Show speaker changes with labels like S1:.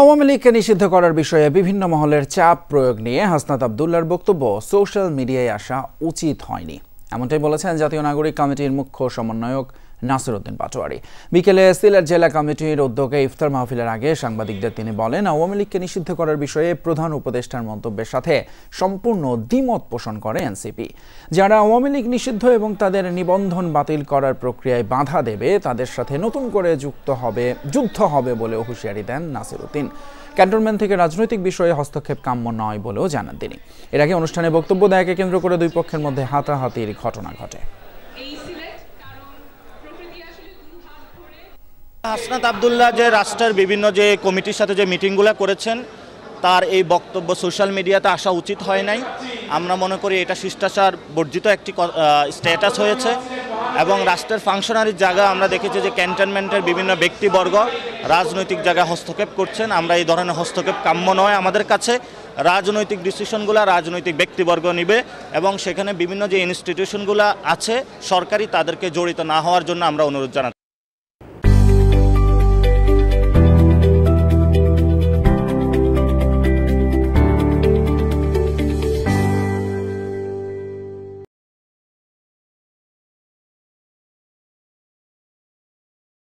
S1: আওয়ামী লীগকে নিষিদ্ধ করার বিষয়ে বিভিন্ন মহলের চাপ প্রয়োগ নিয়ে হাসনাত আব্দুল্লাহর বক্তব্য সোশ্যাল মিডিয়ায় আসা উচিত হয়নি, এমনটাই বলেছেন জাতীয় নাগরিক কমিটির মুখ্য সমন্বয়ক নাসির উদ্দিন পাটোয়ারি। বিকেলে সিলেট জেলা কমিটির উদ্যোগে ইফতার মাহফিলের আগে সাংবাদিকদের তিনি বলেন, আওয়ামী লীগকে নিষিদ্ধ করার বিষয়ে প্রধান উপদেষ্টার মন্তব্যের সাথে সম্পূর্ণ দ্বিমত পোষণ করে এনসিপি। যারা আওয়ামী লীগ নিষিদ্ধ এবং তাদের নিবন্ধন বাতিল করার প্রক্রিয়ায় বাধা দেবে তাদের সাথে নতুন করে যুদ্ধ হবে বলেও হুঁশিয়ারি দেন নাসির উদ্দিন। ক্যান্টনমেন্ট থেকে রাজনৈতিক বিষয়ে হস্তক্ষেপ কাম্য নয় বলেও জানান তিনি। এর আগে অনুষ্ঠানে বক্তব্য দেয়াকে কেন্দ্র করে দুই পক্ষের মধ্যে হাতাহাতির ঘটনা ঘটে।
S2: হাসনাত আব্দুল্লাহ যে রাষ্ট্রের বিভিন্ন যে কমিটির সাথে যে মিটিংগুলো করেছেন তার এই বক্তব্য সোশ্যাল মিডিয়াতে আসা উচিত হয় নাই। আমরা মনে করি এটা শিষ্টাচার বর্জিত একটি স্ট্যাটাস হয়েছে এবং রাষ্ট্রের ফাংশনারির জায়গা আমরা দেখেছি যে ক্যান্টনমেন্টের বিভিন্ন ব্যক্তিবর্গ রাজনৈতিক জায়গায় হস্তক্ষেপ করছেন। আমরা এই ধরনের হস্তক্ষেপ কাম্য নয় আমাদের কাছে। রাজনৈতিক ডিসিশনগুলো রাজনৈতিক ব্যক্তিবর্গ নেবে এবং সেখানে বিভিন্ন যে ইনস্টিটিউশনগুলো আছে সরকারি তাদেরকে জড়িত না হওয়ার জন্য আমরা অনুরোধ জানাচ্ছি।